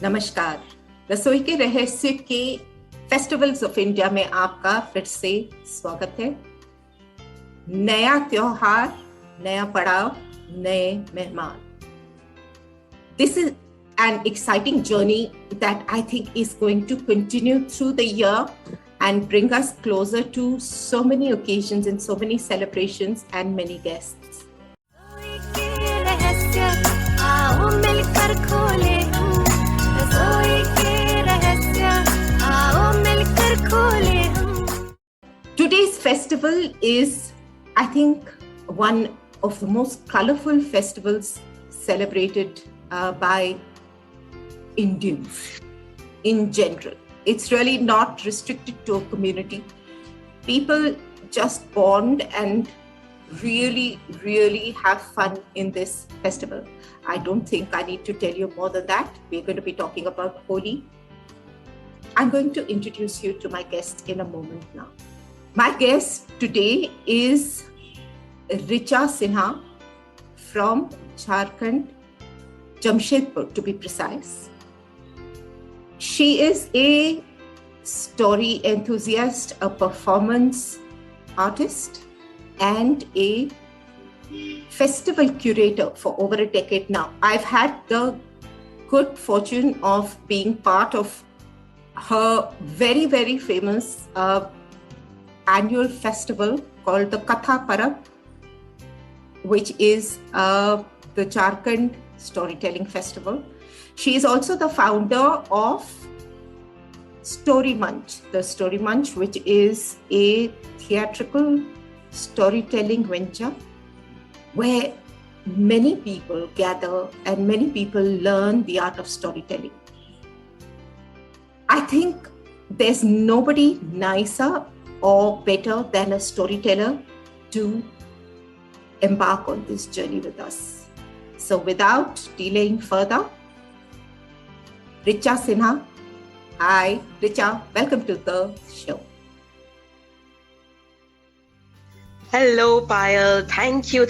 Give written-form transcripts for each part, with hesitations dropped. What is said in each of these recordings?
नमस्कार। रसोई के रहस्य के फेस्टिवल्स ऑफ इंडिया में आपका फिर से स्वागत है। नया त्योहार, नया पड़ाव, नए मेहमान। This is an exciting journey that I think is going to continue through the year and bring us closer to so many occasions and so many celebrations and many guests. Today's festival is, I think, one of the most colorful festivals celebrated by Indians in general. It's really not restricted to a community. People just bond and really have fun in this festival. I don't think I need to tell you more than that. We're going to be talking about Holi. I'm going to introduce you to my guest in a moment now. My guest today is Richa Sinha from Jharkhand, Jamshedpur to be precise. She is a story enthusiast, a performance artist, and a festival curator for over a decade now. I've had the good fortune of being part of her very famous annual festival called the Katha Parab, which is the Jharkhand Storytelling Festival. She is also the founder of Story Munch, the Story Munch, which is a theatrical storytelling venture where many people gather and many people learn the art of storytelling. I think there's nobody nicer or better than a storyteller to embark on this journey with us. So without delaying further, Richa Sinha. Hi, Richa. Welcome to the show. Hello, Payal. Thank you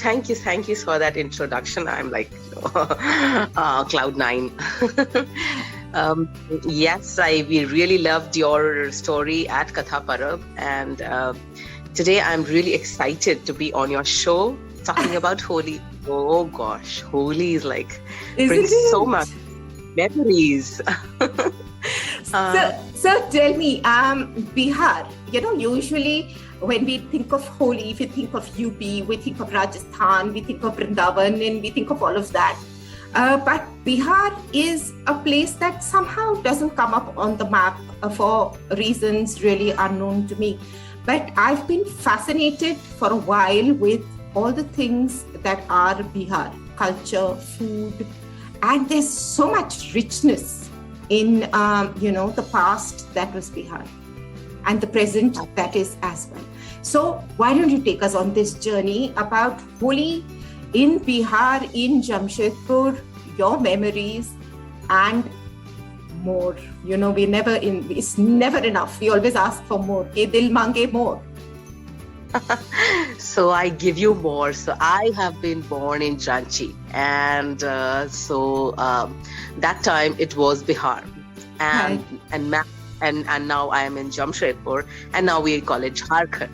for that introduction. I'm like cloud nine. Yes, we really loved your story at Katha Parab, and today I'm really excited to be on your show talking about Holi. Oh gosh, Holi is like brings so much memories. So tell me, Bihar, usually when we think of Holi, we think of UP, we think of Rajasthan, we think of Vrindavan, and we think of all of that. But Bihar is a place that somehow doesn't come up on the map for reasons really unknown to me. But I've been fascinated for a while with all the things that are Bihar, culture, food, and there's so much richness in, the past that was Bihar and the present that is as well. So why don't you take us on this journey about Holi in Bihar, in Jamshedpur, your memories and more. It's never enough. We always ask for more. Ke dil mange more. So I give you more. So I have been born in Ranchi, and that time it was Bihar, and now I am in Jamshedpur, and now we call it Jharkhand.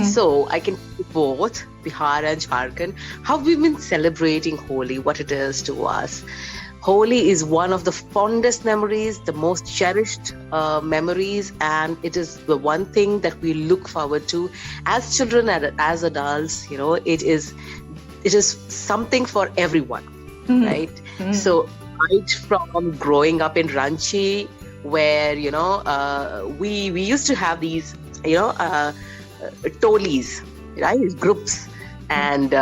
So I can see both Bihar and Jharkhand, how we've been celebrating Holi, what it is to us. Holi is one of the fondest memories, the most cherished memories, and it is the one thing that we look forward to as children and as adults. It is something for everyone, right? So right from growing up in Ranchi, where we used to have these tolis, right, groups. And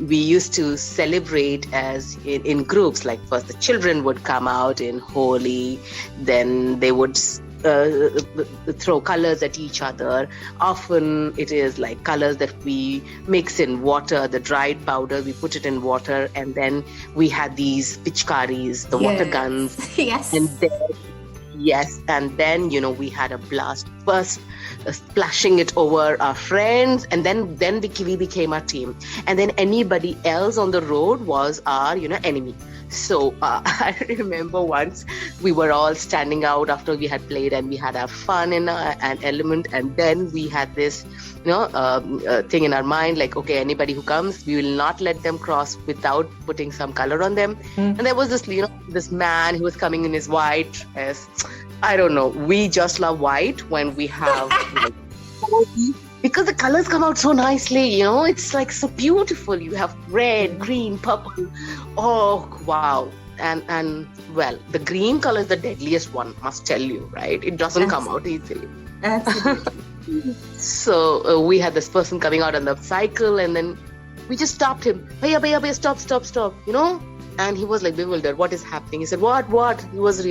we used to celebrate as in groups. Like first the children would come out in Holi, then they would throw colors at each other. Often it is like colors that we mix in water, the dried powder, we put it in water, and then we had these pichkaris, the water guns. Yes. And then we had a blast first, splashing it over our friends, and then we became a team, and then anybody else on the road was our enemy. So I remember once we were all standing out after we had played and we had our fun in an element, and then we had this, thing in our mind like, okay, anybody who comes, we will not let them cross without putting some color on them. And there was this, this man who was coming in his white dress. I don't know. We just love white when we have because the colors come out so nicely, it's like so beautiful. You have red, green, purple. Oh, wow. And well, the green color is the deadliest one, must tell you, right? It doesn't come out easily. Absolutely. So we had this person coming out on the cycle, and then we just stopped him. Bhaiya, stop, And he was like bewildered. What is happening? He said, what? He was,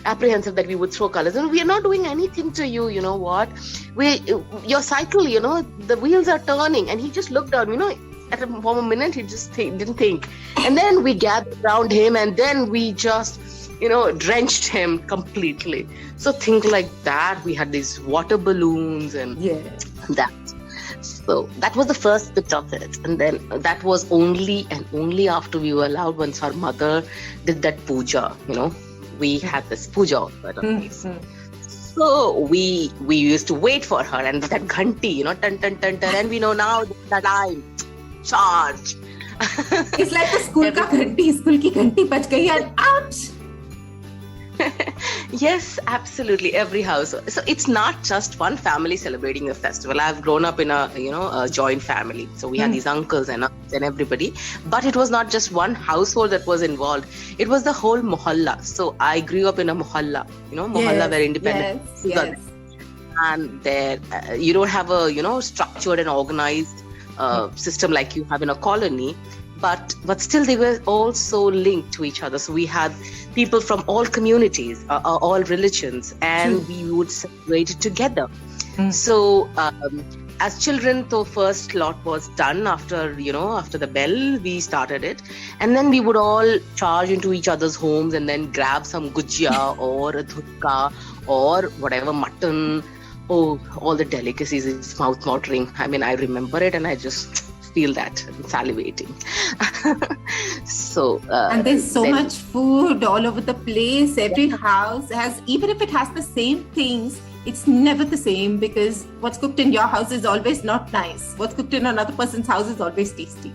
apprehensive that we would throw colors. And we are not doing anything to you, you know what? Your cycle, the wheels are turning. And he just looked down, for a minute, he just didn't think. And then we gathered around him, and then we just, drenched him completely. So think like that. We had these water balloons and that. So that was the first bit of it. And then that was only after we were allowed, once our mother did that puja, we had this puja at our place. So we used to wait for her, and that ghanti, tan, and we know now that time, charge. It's like the school ka ghanti, school ki ghanti baj gayi and ouch. Yes, absolutely. Every house. So it's not just one family celebrating a festival. I've grown up in a joint family. So we had these uncles and aunts and everybody. But it was not just one household that was involved. It was the whole mohalla. So I grew up in a mohalla. Mohalla where independent. Yes. And there, you don't have a structured and organized system like you have in a colony. But still they were also linked to each other. So we had people from all communities, all religions, and we would celebrate it together. So as children, the first lot was done after the bell, we started it. And then we would all charge into each other's homes and then grab some gujia or a dhukka or whatever, mutton. Oh, all the delicacies. It's mouth-watering. I mean, I remember it and I just feel that I'm salivating. So and there's so much food all over the place. Every house has, even if it has the same things, it's never the same, because what's cooked in your house is always not nice. What's cooked in another person's house is always tasty.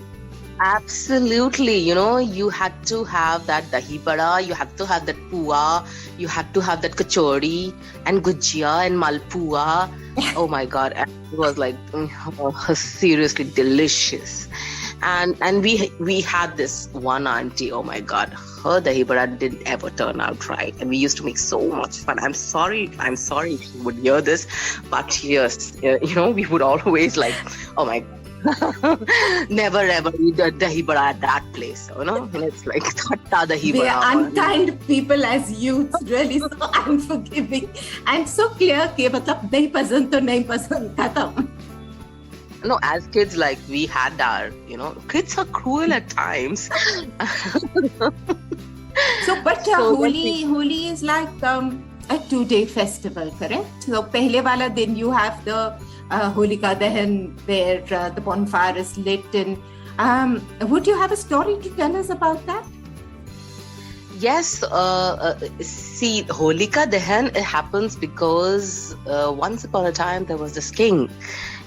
Absolutely. You had to have that dahi bada, you had to have that pua, you had to have that kachori and gujia and malpua. Oh my God. It was like seriously delicious. And we had this one auntie, oh my God, her dahi bada didn't ever turn out right. And we used to make so much fun. I'm sorry if you would hear this, but yes, we would always like, oh my God. Never ever eat a dahi bada at that place, and it's like khatta dahi bada. We are unkind people as youths, really so unforgiving and so clear ke matlab nahi pasand to nahi pasand, khatam. No, as kids, like we had our, kids are cruel at times. So Holi is like a 2-day festival, correct? So pehle wala din you have the Holika Dahan, where the bonfire is lit. And would you have a story to tell us about that? Yes. See, Holika Dahan, it happens because once upon a time there was this king,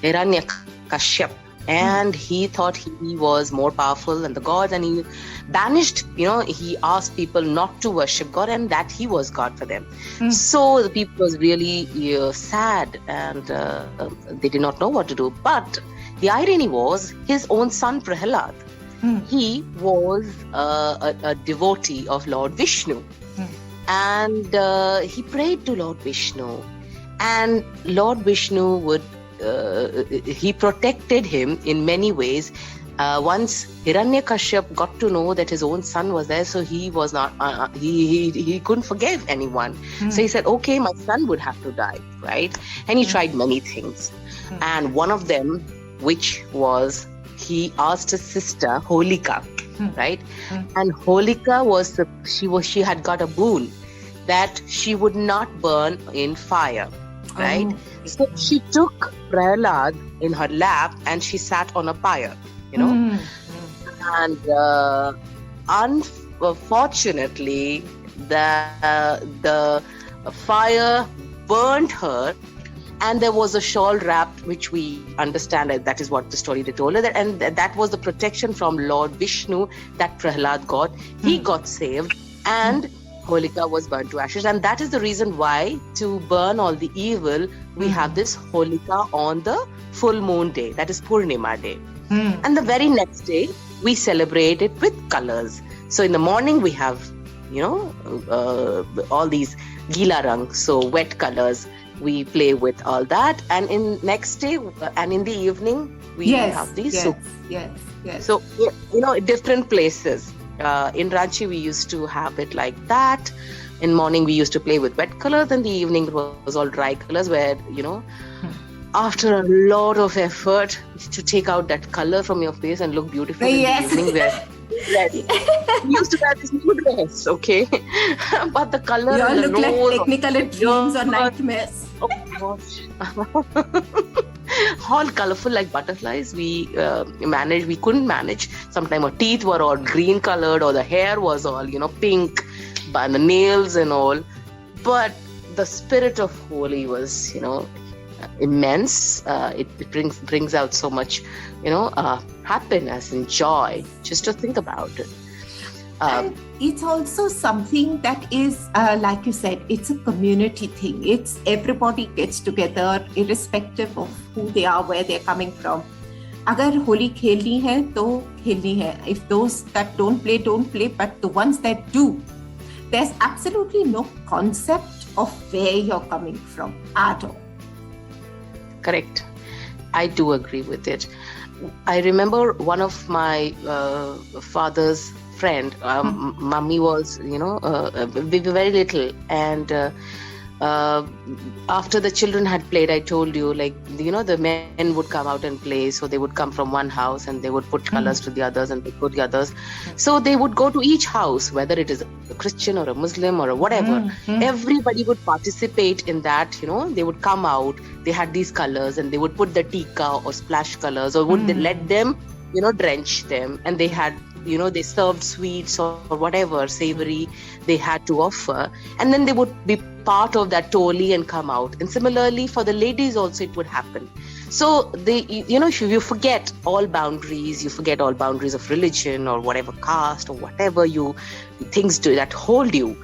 Hiranyakashyap, and he thought he was more powerful than the gods, and he banished, he asked people not to worship God, and that he was God for them. So the people was really sad, and they did not know what to do. But the irony was his own son Prahlad. He was a devotee of Lord Vishnu, and he prayed to Lord Vishnu, and Lord Vishnu would he protected him in many ways. Once Hiranyakashyap got to know that his own son was there, so he was not he couldn't forgive anyone. So he said, okay, my son would have to die, right? And he tried many things, and one of them, which was, he asked his sister Holika, right? And Holika she had got a boon that she would not burn in fire, right? So she took Prahlad in her lap and she sat on a pyre, and fortunately, the fire burned her, and there was a shawl wrapped, which we understand that is what the story they told her, and that was the protection from Lord Vishnu that Prahlad got. He got saved, and Holika was burnt to ashes, and that is the reason why, to burn all the evil, we have this Holika on the full moon day, that is Purnima day. And the very next day, we celebrate it with colors. So in the morning, we have, all these gila rang, so wet colors. We play with all that, and in next day and in the evening, we have these Yes. So, different places. In Ranchi, we used to have it like that. In morning, we used to play with wet colors, and the evening it was all dry colors, where, after a lot of effort to take out that color from your face and look beautiful in the evening, we used to wear this new dress, okay? But the color you all and the look nose, like Technicolor dreams or nightmares. Oh gosh. All colorful like butterflies. We couldn't manage. Sometimes our teeth were all green colored, or the hair was all, pink, and the nails and all. But the spirit of Holi was, immense. It brings out so much, happiness and joy just to think about it. And it's also something that is, like you said, it's a community thing. It's everybody gets together, irrespective of who they are, where they're coming from. अगर होली खेलनी है तो खेलनी है. If those that don't play, but the ones that do, there's absolutely no concept of where you're coming from at all. Correct. I do agree with it. I remember one of my father's friend, mummy was, we were very little, and after the children had played, I told you, the men would come out and play, so they would come from one house and they would put colors to the others and put the others. So they would go to each house, whether it is a Christian or a Muslim or a whatever. Everybody would participate in that, they would come out, they had these colors, and they would put the tika or splash colors, or would they let them, drench them, and they had, they served sweets or whatever savory they had to offer, and then they would be part of that toli and come out. And similarly for the ladies also it would happen. So you forget all boundaries, of religion or whatever caste or whatever things do that hold you,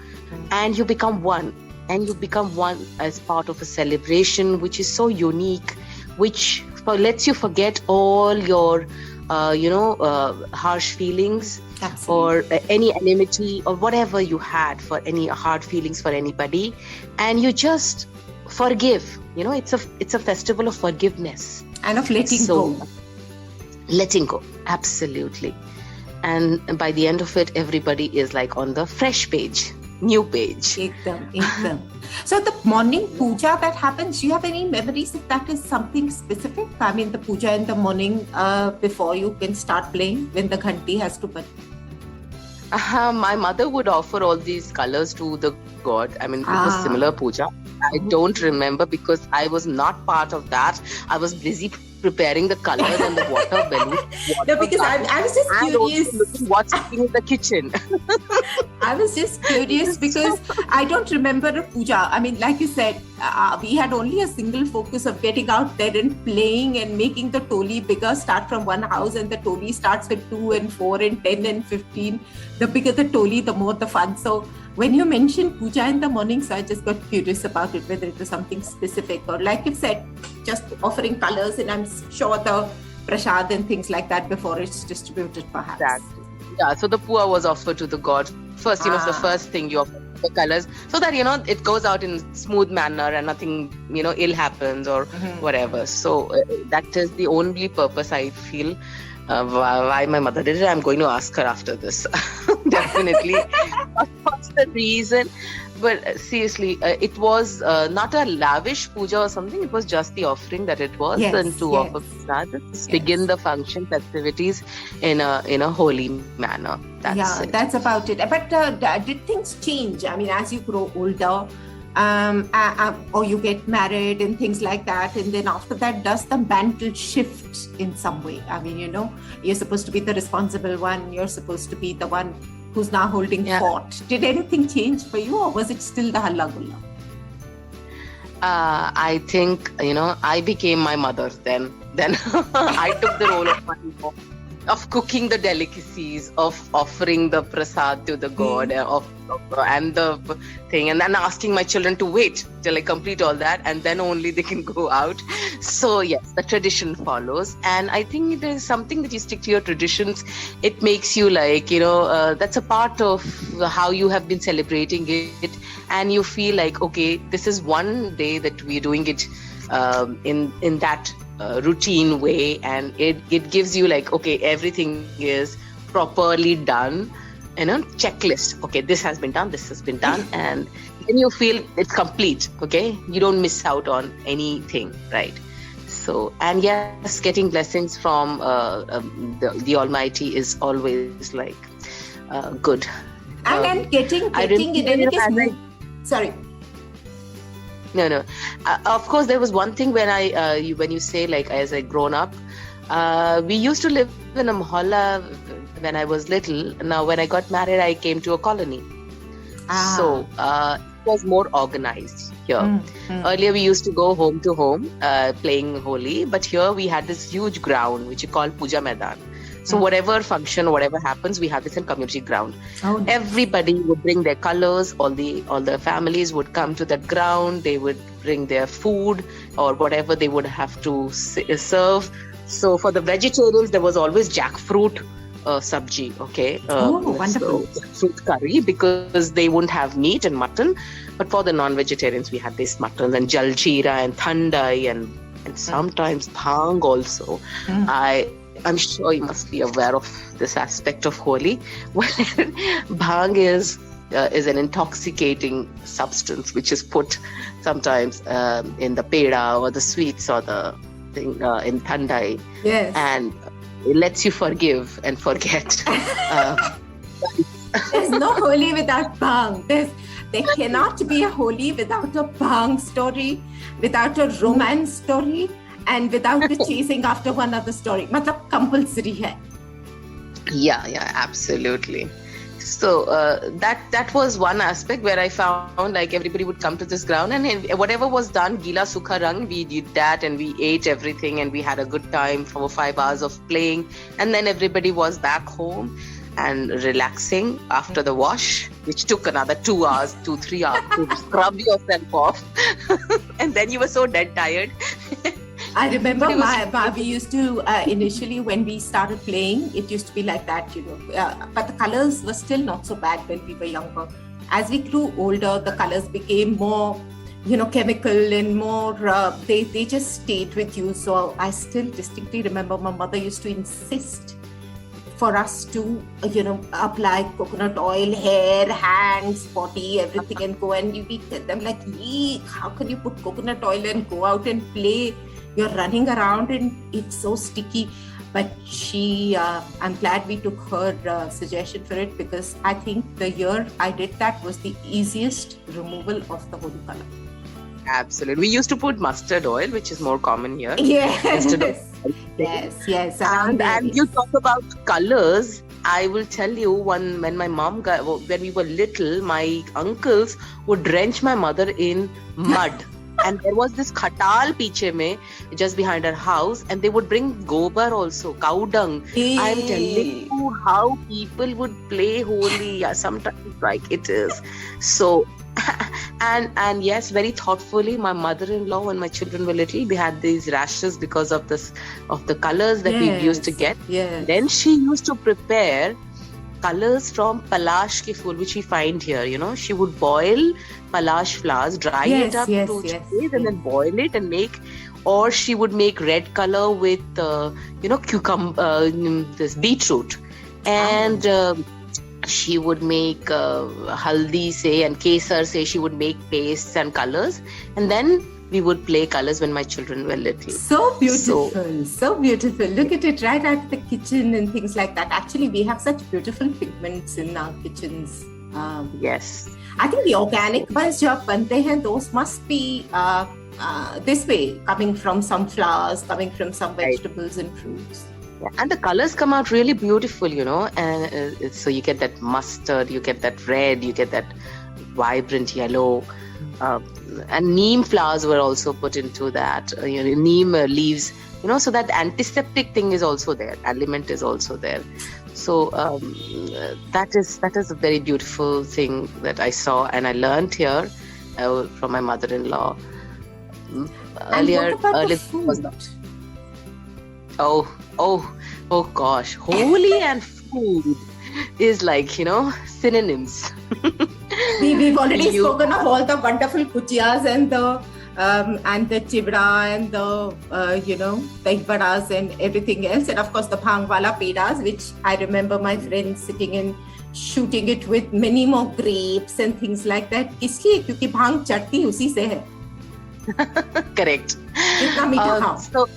and you become one. And you become one as part of a celebration which is so unique, which lets you forget all your harsh feelings. Absolutely. Or any enmity or whatever you had for any hard feelings for anybody, and you just forgive. It's a festival of forgiveness and of letting go. Letting go, absolutely. And by the end of it, everybody is like on the fresh page, new page. Ekdam. So the morning puja that happens, do you have any memories if that is something specific? I mean, the puja in the morning before you can start playing, when the ghanti has to burn. My mother would offer all these colors to the god. I mean, it was similar puja. I don't remember because I was not part of that. I was busy preparing the colors and the water balloons. No, because I was just curious. Looking what's happening in the kitchen. I was just curious because I don't remember a puja. I mean, like you said, we had only a single focus of getting out there and playing and making the toli bigger. Start from one house, and the toli starts with 2 and 4 and 10 and 15. The bigger the toli, the more the fun. So when you mentioned puja in the morning, so I just got curious about it, whether it was something specific or, like you said, just offering colors, and I'm sure the prasad and things like that before it's distributed, perhaps. Exactly. Yeah, so the pua was offered to the god. First, the first thing you offer the colors, so that, it goes out in smooth manner and nothing, ill happens or whatever. So that is the only purpose I feel why my mother did it. I'm going to ask her after this. Definitely. What's the reason? But seriously, it was not a lavish puja or something. It was just the offering that it was, and to offer prasad, begin the function festivities in a holy manner. That's it. That's about it. But did things change? I mean, as you grow older, or you get married and things like that, and then after that, does the mantle shift in some way? I mean, you're supposed to be the responsible one. You're supposed to be the one who's now holding fort. Did anything change for you, or was it still the halla gulla? I think, I became my mother then. Then I took the role of my mom, of cooking the delicacies, of offering the prasad to the god, and the thing, and then asking my children to wait till I complete all that, and then only they can go out. So yes, the tradition follows, and I think it is something that you stick to your traditions. It makes you like, that's a part of how you have been celebrating it, and you feel like, okay, this is one day that we're doing it in that routine way, and it gives you like, okay, everything is properly done, checklist. Okay, this has been done, and then you feel it's complete. Okay, you don't miss out on anything, right? So, and yes, getting blessings from the Almighty is always like good. And then getting in any case. Sorry. No. Of course, there was one thing when when you say like as I grown up, we used to live in a mohalla when I was little. Now, when I got married, I came to a colony. So it was more organized here. Earlier, we used to go home to home playing Holi, but here we had this huge ground which you call Puja Maidan. So whatever function, whatever happens, we have this in community ground. Everybody would bring their colors. All the families would come to that ground. They would bring their food or whatever they would have to serve. So for the vegetarians, there was always jackfruit sabji. Okay, wonderful. So fruit curry, because they wouldn't have meat and mutton. But for the non-vegetarians, we had this mutton and jaljeera and thandai and sometimes bhang also. I'm sure you must be aware of this aspect of Holi. Bhang is an intoxicating substance which is put sometimes in the peda or the sweets or the thing in thandai. Yes. And it lets you forgive and forget. There's no Holi without bhang. There cannot be a Holi without a bhang story, without a romance story, and without the chasing after one other story. Matlab compulsory hai. Yeah, absolutely. So that was one aspect where I found like everybody would come to this ground, and whatever was done, gila sukha rang, we did that, and we ate everything, and we had a good time for 5 hours of playing, and then everybody was back home and relaxing after the wash, which took another 2 hours, 2-3 hours to scrub yourself off, and then you were so dead tired. I remember we used to, initially when we started playing, it used to be like that, but the colors were still not so bad when we were younger. As we grew older, the colors became more, chemical and more, they just stayed with you. So I still distinctly remember my mother used to insist for us to, apply coconut oil, hair, hands, body, everything, and go, and we tell them like, eek, how can you put coconut oil and go out and play? You're running around and it's so sticky. But I'm glad we took her suggestion for it, because I think the year I did that was the easiest removal of the Holi color. Absolutely. We used to put mustard oil, which is more common here. Yes. Yes. And you talk about colors. I will tell you, when my mom when we were little, my uncles would drench my mother in mud. And there was this khatal piche mein, just behind our house, and they would bring gobar also, cow dung. I'm telling you how people would play Holi. Sometimes like it is. So, and yes, very thoughtfully, my mother-in-law, when my children were little, they had these rashes because of the colors that we used to get. Yes. Then she used to prepare colors from palash ke phool, which we find here. She would boil palash flowers, dry it up 2 days, and then boil it and make, or she would make red color with cucumber, this beetroot, and she would make haldi say and kesar say. She would make pastes and colors, and then we would play colors when my children were little. So beautiful. So beautiful. Look at it right out of the kitchen and things like that. Actually, we have such beautiful pigments in our kitchens. Yes. I think the organic ones jo bante hain, those must be this way, coming from some flowers, coming from some vegetables and fruits. And the colors come out really beautiful, and so you get that mustard, you get that red, you get that vibrant yellow, and neem flowers were also put into that, neem leaves, so that antiseptic thing is also there, element is also there. So that is a very beautiful thing that I saw and I learned here from my mother-in-law. Earlier the food? Oh gosh, Holi and food is like, synonyms. We've already spoken of all the wonderful kuchiyas and the chibra and the dahi vadas and everything else, and of course the bhang wala pedas, which I remember my friends sitting and shooting it with many more grapes and things like that. Isliye kyunki bhang chatti usi se hai. Correct. Jitna meetha khao. So,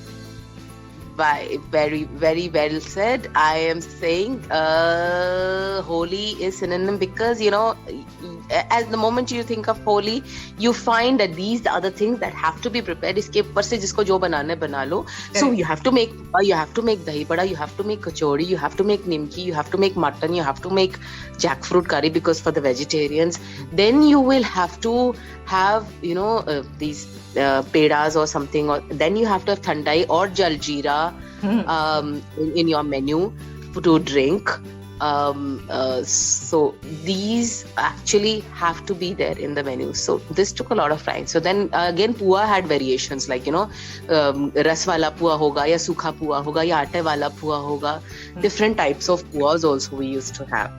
very, very well said. I am saying Holi is synonym because, as the moment you think of Holi, you find that these are the things that have to be prepared. Iske upar se jisko jo banana hai bana lo. So you have to make dahi bada, you have to make kachori, you have to make nimki, you have to make mutton, you have to make jackfruit curry because for the vegetarians. Then you will have to have, these pedas or something, or then you have to have thandai or jaljeera in your menu to drink. So these actually have to be there in the menu. So this took a lot of time. So then again, pua had variations like, ras wala pua hoga, ya sukha pua hoga, ya aate wala pua hoga. Different types of puas also we used to have.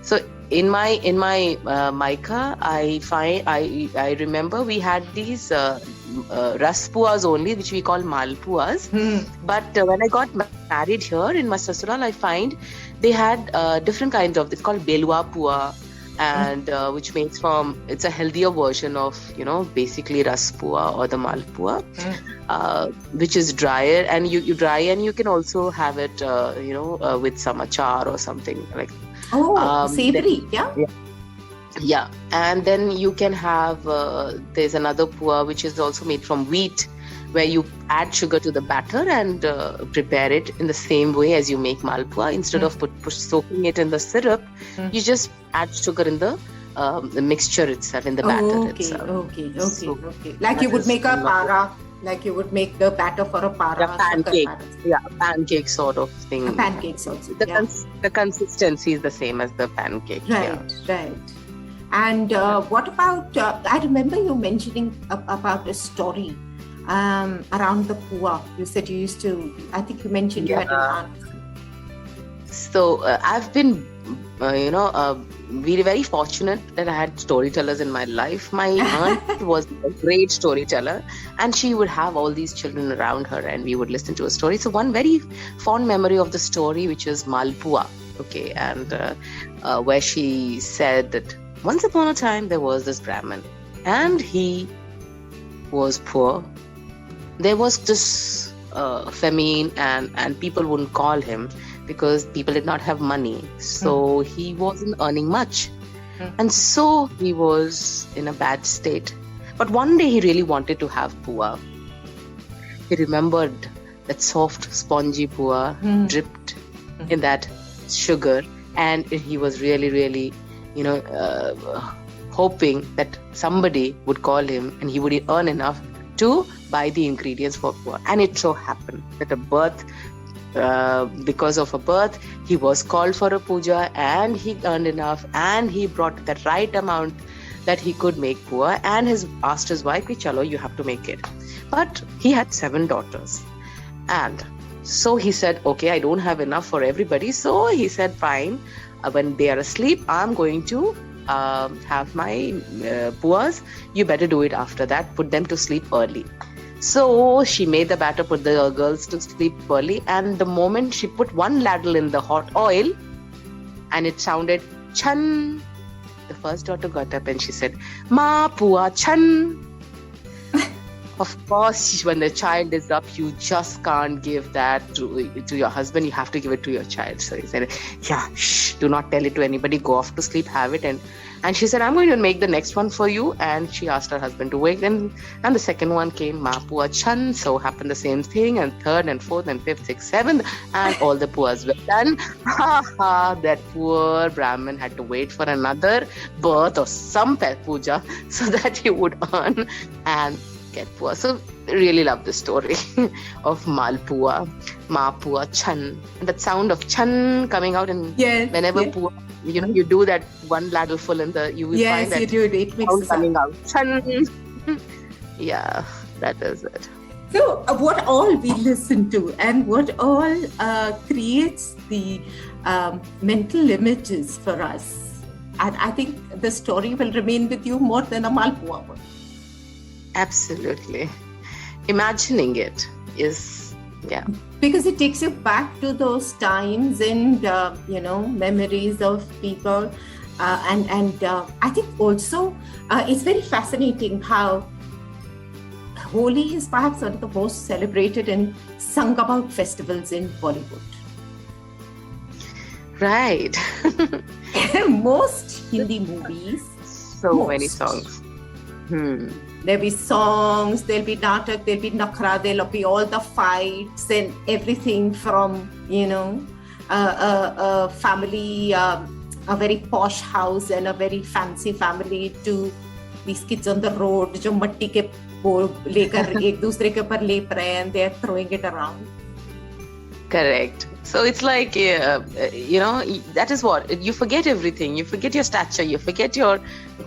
So in my Maika, I remember we had these ras puas only, which we call malpuas. But when I got married here in my sasural, I find they had different kinds of, it's called belua pua, and which makes from, it's a healthier version of, basically ras pua or the malpua, which is drier, and you dry, and you can also have it, with some achar or something like. Savory, yeah. And then you can have, there's another pua which is also made from wheat, where you add sugar to the batter and prepare it in the same way as you make malpua. Instead of soaking it in the syrup, you just add sugar in the mixture itself, in the batter itself. Okay. Like you would make a para. Like you would make the batter for a para. A pancake. Yeah, a pancake sort of thing. A pancake also. The consistency is the same as the pancake. Right. And what about, I remember you mentioning about a story around the pua. You said you used to, I think you mentioned you had an aunt. So I've been, very fortunate that I had storytellers in my life. My aunt was a great storyteller, and she would have all these children around her, and we would listen to a story. So one very fond memory of the story, which is Malpua, and where she said that once upon a time there was this Brahmin, and he was poor. There was this famine, and people wouldn't call him because people did not have money. So he wasn't earning much. And so he was in a bad state. But one day he really wanted to have pua. He remembered that soft, spongy pua dripped in that sugar. And he was really, really, hoping that somebody would call him and he would earn enough to buy the ingredients for pua. And it so happened that because of a birth, he was called for a puja, and he earned enough, and he brought the right amount that he could make pua, and asked his wife, chalo, you have to make it. But he had 7 daughters, and so he said, okay, I don't have enough for everybody. So he said, fine, when they are asleep, I'm going to have my puas. You better do it after that. Put them to sleep early. So she made the batter, put the girls to sleep early, and the moment she put one ladle in the hot oil, and it sounded chan, the first daughter got up and she said, Ma pua chan. of course, when the child is up, you just can't give that to your husband. You have to give it to your child. So he said, yeah, shh, do not tell it to anybody. Go off to sleep, have it. And she said, I'm going to make the next one for you. And she asked her husband to wait. And the second one came, Malpua Chan. So happened the same thing. And third and fourth and fifth, sixth, seventh. And all the puas were done. That poor Brahmin had to wait for another birth of some puja so that he would earn and get pua. So really love the story of Malpua Chan. And that sound of Chan coming out, and whenever pua, you do that one ladleful in you will find that it makes sound coming out. Chan. Yeah, that is it. So what all we listen to and what all creates the mental images for us. And I think the story will remain with you more than a Malpua would. Absolutely. Imagining it is, because it takes you back to those times and, memories of people. And I think also it's very fascinating how Holi is perhaps one of the most celebrated and sung about festivals in Bollywood. Right. Most Hindi movies. Many songs. There'll be songs, there'll be natak, there'll be nakhra, there'll be all the fights and everything from, a family, a very posh house and a very fancy family to these kids on the road, jo matti ke lekar ek dusre ke upar lep rahe and they're throwing it around. Correct. So it's like, that is what, you forget everything. You forget your stature. You forget your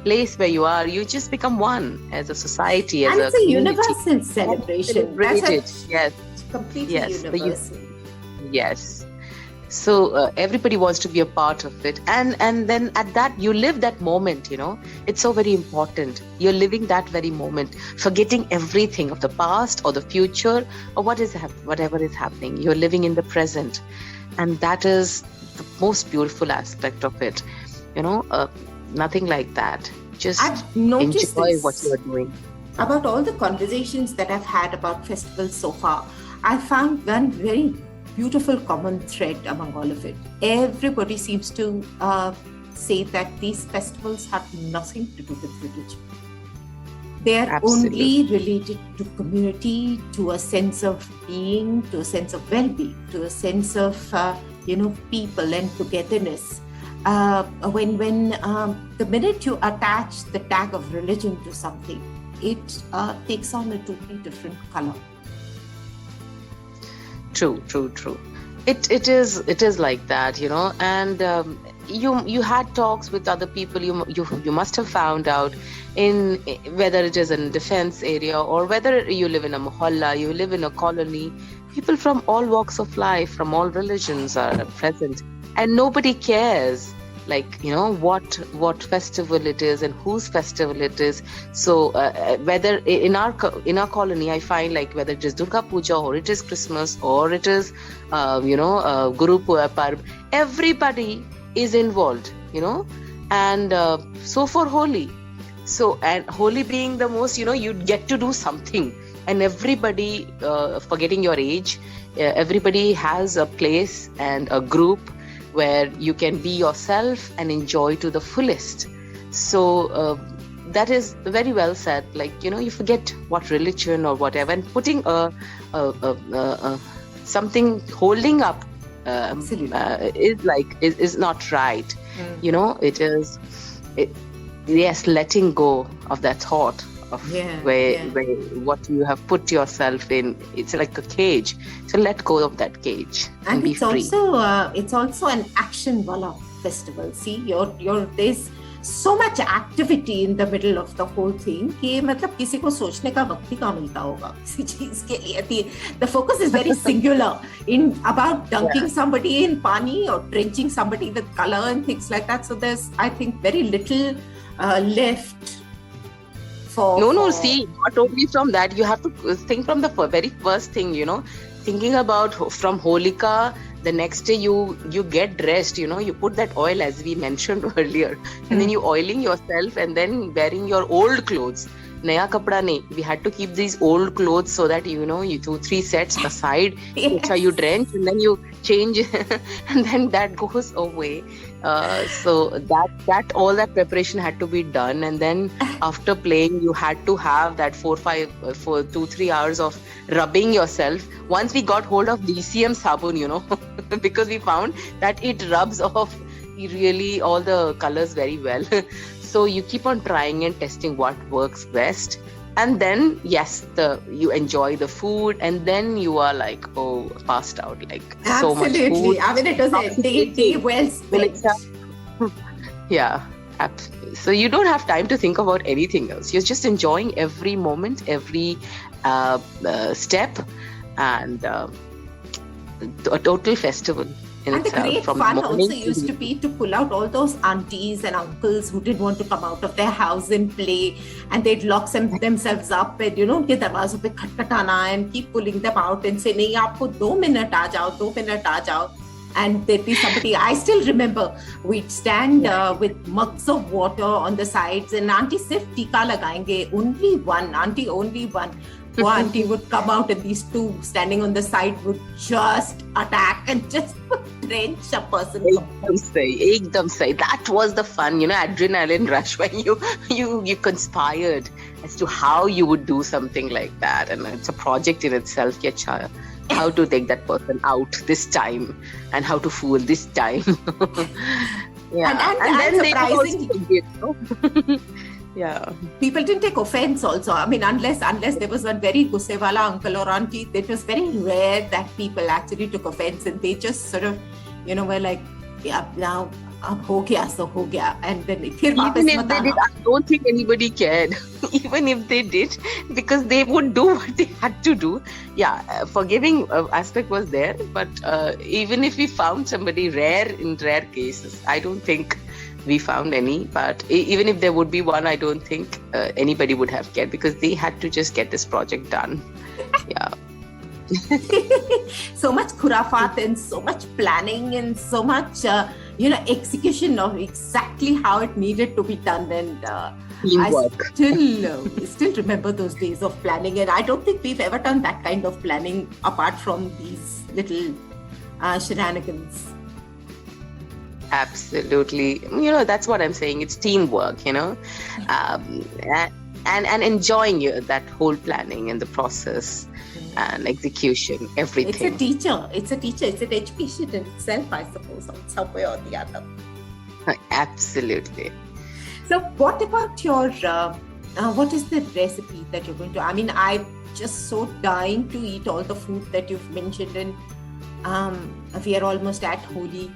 place where you are. You just become one as a society, as and a community. It's a universal celebration. Yes. Completely universal. Yes. So everybody wants to be a part of it. And then at that, you live that moment, It's so very important. You're living that very moment, forgetting everything of the past or the future or whatever is happening. You're living in the present. And that is the most beautiful aspect of it. Nothing like that. Just enjoy what you're doing. About all the conversations that I've had about festivals so far, I found one very beautiful common thread among all of it. Everybody seems to say that these festivals have nothing to do with religion. They are only related to community, to a sense of being, to a sense of well-being, to a sense of people and togetherness. When the minute you attach the tag of religion to something, it takes on a totally different color. True. It is like that, and you had talks with other people. You must have found out in whether it is in defense area or whether you live in a mohalla, you live in a colony. People from all walks of life, from all religions are present, and nobody cares. What festival it is and whose festival it is. So whether in our colony, I find whether it is Durga Puja or it is Christmas or it is Guru Parb, everybody is involved, and so for Holi. So, and Holi being the most, you get to do something, and everybody, forgetting your age, everybody has a place and a group where you can be yourself and enjoy to the fullest. So that is very well said. You forget what religion or whatever, and putting something holding up is not right. It is. Letting go of that thought of where what you have put yourself in. It's like a cage. So let go of that cage and be free. It's also an action wala festival. See, there's so much activity in the middle of the whole thing कि मतलब किसी को सोचने का वक्त ही कहाँ मिलता होगा किसी चीज के लिए. The focus is very singular about dunking somebody in pani or drenching somebody with color and things like that. So there's, I think, very little left. See, not only from that, you have to think from the very first thing, thinking about from Holika, the next day you get dressed, you put that oil as we mentioned earlier, and then you oiling yourself and then wearing your old clothes naya kapda nahi. We had to keep these old clothes so that, you 2-3 sets aside. Yes. You drench and then you change and then that goes away. So that all that preparation had to be done, and then after playing you had to have that 2-3 hours of rubbing yourself. Once we got hold of DCM sabun, because we found that it rubs off really all the colors very well. So you keep on trying and testing what works best, and then yes, you enjoy the food, and then you are like, oh, passed out, like so much food. I mean, it was a day well spent. Yeah, absolutely. So you don't have time to think about anything else. You're just enjoying every moment, every step, and a total festival. And the great fun also used to be to pull out all those aunties and uncles who didn't want to come out of their house and play, and they'd lock themselves up and, उनके दरवाजों पे खटखटाना and keep pulling them out and say, नहीं आपको 2 minute आ जाओ, 2 minute आ जाओ. And there'd be somebody, I still remember, we'd stand with mugs of water on the sides, and auntie sirf tika lagayenge, only one. Poor auntie would come out, and these two standing on the side would just attack and just drench a person. Ekdam sahi. That was the fun, adrenaline rush when you conspired as to how you would do something like that, and it's a project in itself. How to take that person out this time, and how to fool this time. And then surprisingly, yeah, people didn't take offense also. I mean, unless there was one very gusse wala uncle or auntie, it was very rare that people actually took offense, and they just sort of, were like, yeah, now ho gaya, so ho gaya. And then even if they did, I don't think anybody cared. Even if they did, because they would do what they had to do. Yeah, forgiving aspect was there, but even if we found somebody in rare cases, I don't think we found any. But even if there would be one, I don't think anybody would have cared, because they had to just get this project done. Yeah. So much khurafat and so much planning and so much execution of exactly how it needed to be done, and I still remember those days of planning, and I don't think we've ever done that kind of planning apart from these little shenanigans. Absolutely. That's what I'm saying. It's teamwork, and enjoying that whole planning and the process and execution, everything. It's an education in itself, I suppose, on some way or the other. Absolutely. So what about your, what is the recipe that you're going to, I mean, I'm just so dying to eat all the food that you've mentioned, and we are almost at Holi.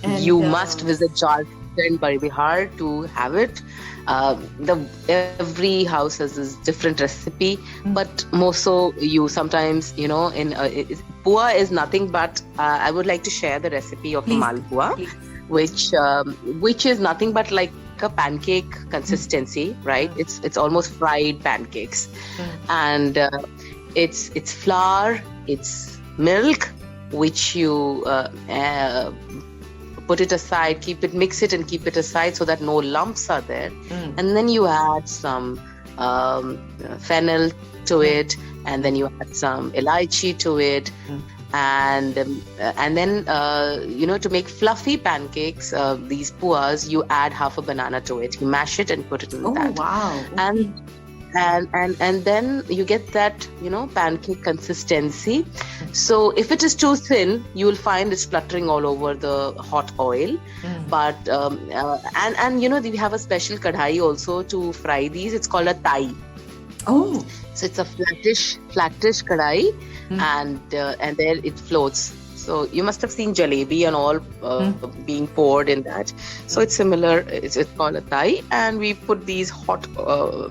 And, you must visit Jharkhand and Bihar to have it. Every house has this different recipe, but more so you sometimes, Pua is nothing but, I would like to share the recipe of Malpua, which is nothing but like a pancake consistency, right? It's almost fried pancakes, and it's flour, it's milk, which you put it aside, mix it and keep it aside so that no lumps are there. And then you add some fennel to it, and then you add some elaichi to it. And then, to make fluffy pancakes, these puas, you add half a banana to it. You mash it and put it in that. Oh, wow. Okay. And then you get that, pancake consistency. So if it is too thin, you will find it's spluttering all over the hot oil. But, we have a special kadhai also to fry these. It's called a tai. Oh. So it's a flattish kadhai, and there it floats. So you must have seen jalebi and all being poured in that. So it's similar. It's called a tai, and we put these hot,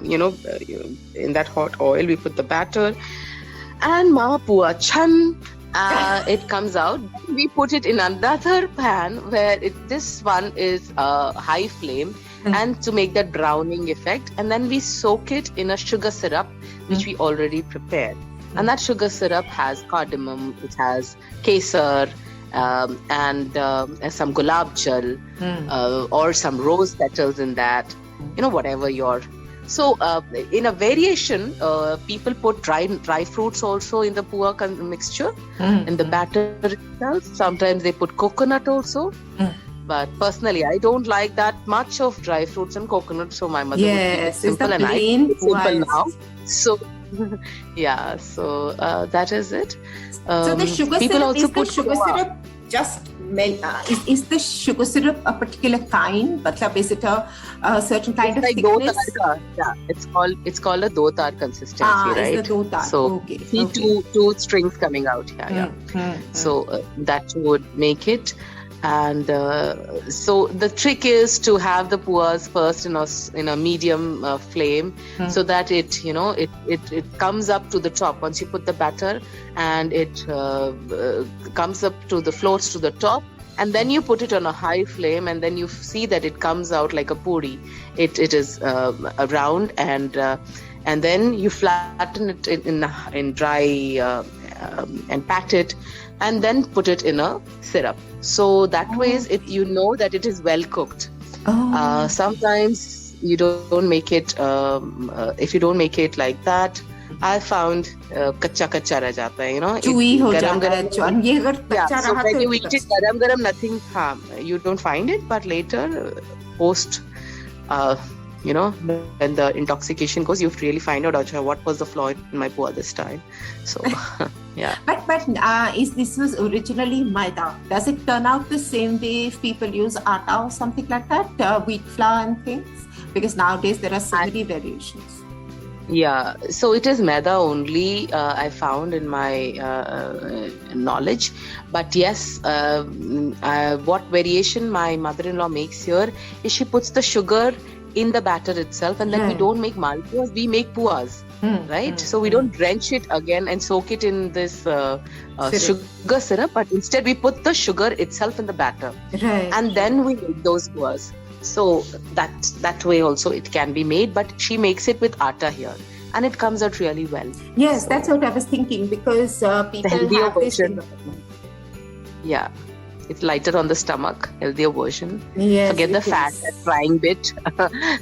in that hot oil, we put the batter, and Malpua chan. It comes out. We put it in another pan where this one is high flame, and to make that browning effect, and then we soak it in a sugar syrup which we already prepared. And that sugar syrup has cardamom, it has kesar, and some gulab jal, or some rose petals in that, whatever your So in a variation, people put dry fruits also in the pua mixture, in the batter itself. Sometimes they put coconut also. But personally, I don't like that much of dry fruits and coconut, so my mother would keep it simple, and I keep it simple now. So yeah, so that is it. So the sugar people syrup, also is put the sugar syrup just is the sugar syrup a particular kind? Matlab, is it a certain kind of like thickness? Yeah, it's called a do-tar consistency, right? It's the do-tar. So see two strings coming out here. So that would make it. And so the trick is to have the puas first in a medium flame, so that it comes up to the top once you put the batter, and it comes up to the floats to the top, and then you put it on a high flame, and then you see that it comes out like a puri. It is round, and then you flatten it in dry and pat it, and then put it in a syrup. So that way, you know that it is well cooked. Sometimes you don't make it. If you don't make it like that, I found kacha rah jata hai, chewy ho jata hai. Ye agar kacha so raha when to you eat it garam, nothing, you don't find it. But later, post, when the intoxication goes, you really find out, what was the flaw in my pua this time. So, yeah. But this was originally maida. Does it turn out the same way if people use atta or something like that, wheat flour and things? Because nowadays there are so many variations. Yeah, so it is maida only, I found in my knowledge. But yes, what variation my mother-in-law makes here is she puts the sugar in the batter itself, and then we don't make malpuas, we make puas, right? So we don't drench it again and soak it in this sugar syrup, but instead we put the sugar itself in the batter, and then we make those puas. So that way also it can be made, but she makes it with atta here, and it comes out really well. Yes, so that's what I was thinking, because people have this. Yeah. It's lighter on the stomach, healthier version. Yes, forget the fat, that frying bit.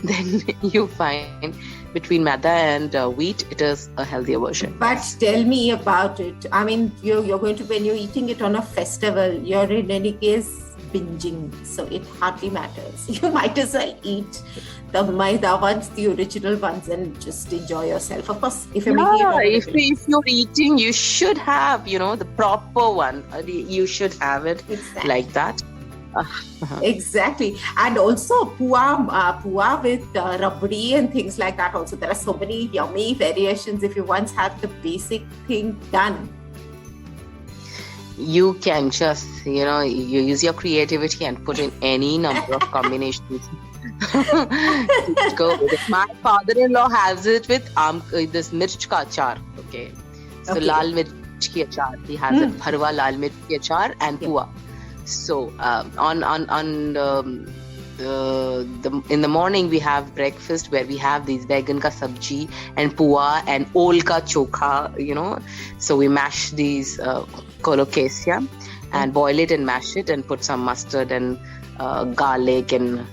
Then you find between maida and wheat, it is a healthier version. But tell me about it. I mean, you're going to, when you're eating it on a festival, you're in any case binging, so it hardly matters. You might as well eat the maida ones, the original ones, and just enjoy yourself. Of course, if you're making it, if you're eating, you should have, the proper one. You should have it like that. Exactly. And also pua with rabdi and things like that. Also, there are so many yummy variations if you once had the basic thing done. You can just, you use your creativity and put in any number of combinations. Go with it. My father-in-law has it with this mirch ka achar. Okay. So lal mirch ki achar. He has it bharwa lal mirch ki achar and pua. So in the morning we have breakfast where we have these vegan ka sabji and pua and ol ka chokha, So we mash these colocasia and boil it and mash it and put some mustard and garlic and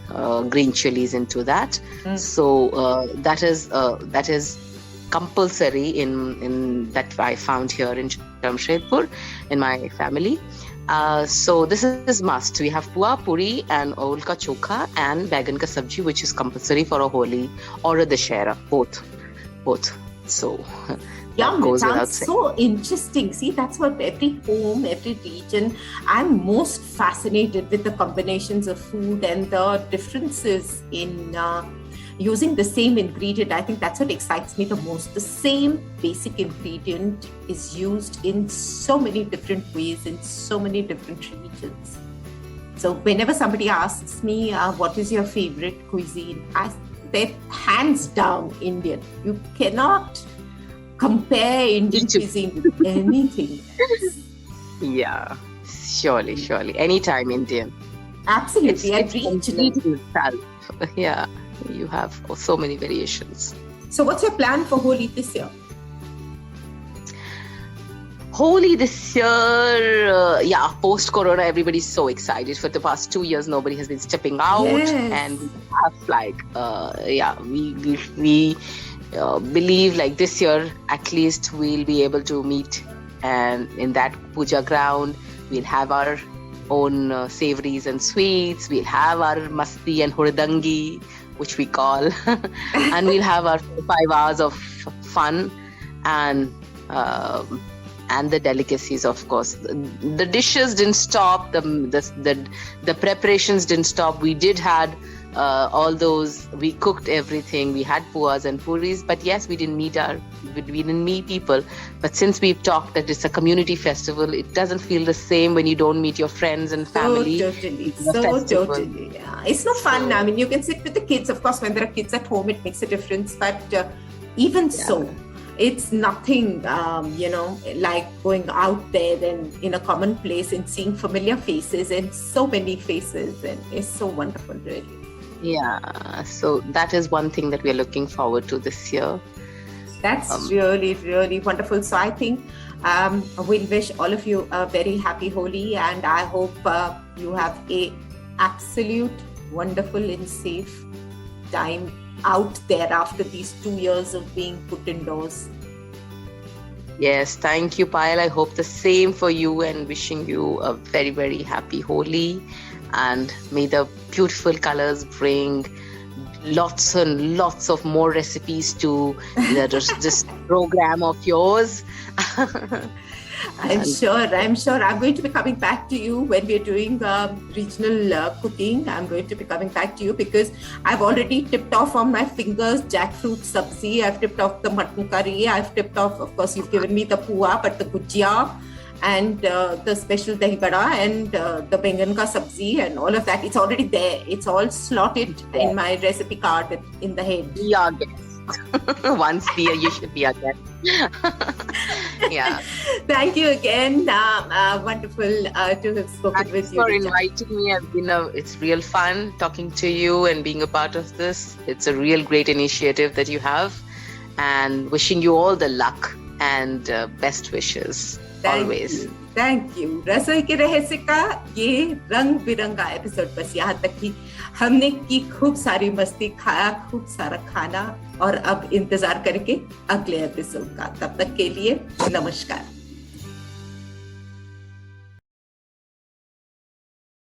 green chilies into that. So that is compulsory in that I found here in Jamshedpur in my family. So this is must. We have pua, puri and ol ka chokha and baigan ka sabji, which is compulsory for a Holi or a Dashera, both. So yum, it sounds so interesting. See, that's what every home, every region, I'm most fascinated with the combinations of food and the differences in using the same ingredient. I think that's what excites me the most. The same basic ingredient is used in so many different ways in so many different regions. So whenever somebody asks me, what is your favorite cuisine? They're hands down Indian. You cannot compare Indian cuisine with anything else. Yeah, surely. Anytime Indian. Absolutely. It's regional. Yeah, you have so many variations. So what's your plan for Holi this year? Holi this year, post-corona, everybody's so excited. For the past 2 years, nobody has been stepping out, and we have we believe like this year at least we'll be able to meet, and in that puja ground, we'll have our own savories and sweets. We'll have our masti and hurdangi, which we call, and we'll have our 5 hours of fun and the delicacies, of course. The dishes didn't stop. The preparations didn't stop. We did had all those. We cooked everything. We had puas and puris. But yes, we didn't meet people. But since we've talked that it's a community festival, it doesn't feel the same when you don't meet your friends and family. Totally. Yeah. It's no fun. I mean, you can sit with the kids. Of course, when there are kids at home, it makes a difference. But so. It's nothing, like going out there and in a common place and seeing familiar faces and so many faces, and it's so wonderful, really. Yeah, so that is one thing that we are looking forward to this year. That's really, really wonderful. So I think we'll wish all of you a very happy Holi, and I hope you have a absolute wonderful and safe time out there after these 2 years of being put indoors. Yes, thank you, Payal. I hope the same for you, and wishing you a very, very happy Holi, and may the beautiful colors bring lots and lots of more recipes to this program of yours. I'm sure. I'm going to be coming back to you when we're doing regional cooking. I'm going to be coming back to you because I've already tipped off on my fingers jackfruit sabzi. I've tipped off the mutton curry. I've tipped off, of course, you've given me the pua, but the gujia and the special dahi bada and the bengan ka sabzi and all of that. It's already there. It's all slotted in my recipe card in the head. Yeah, once beer, you should be a guest. Yeah. Thank you again. Wonderful to have spoken with you. Thanks for inviting me. It's real fun talking to you and being a part of this. It's a real great initiative that you have, and wishing you all the luck and best wishes. Always. Thank you. रसोई के रहस्य का ये रंग बिरंगा episode बस यहाँ तक ही। हमने की खूब सारी मस्ती, खाया खूब सारा खाना, और अब इंतजार करके अगले एपिसोड का। तब तक के लिए नमस्कार।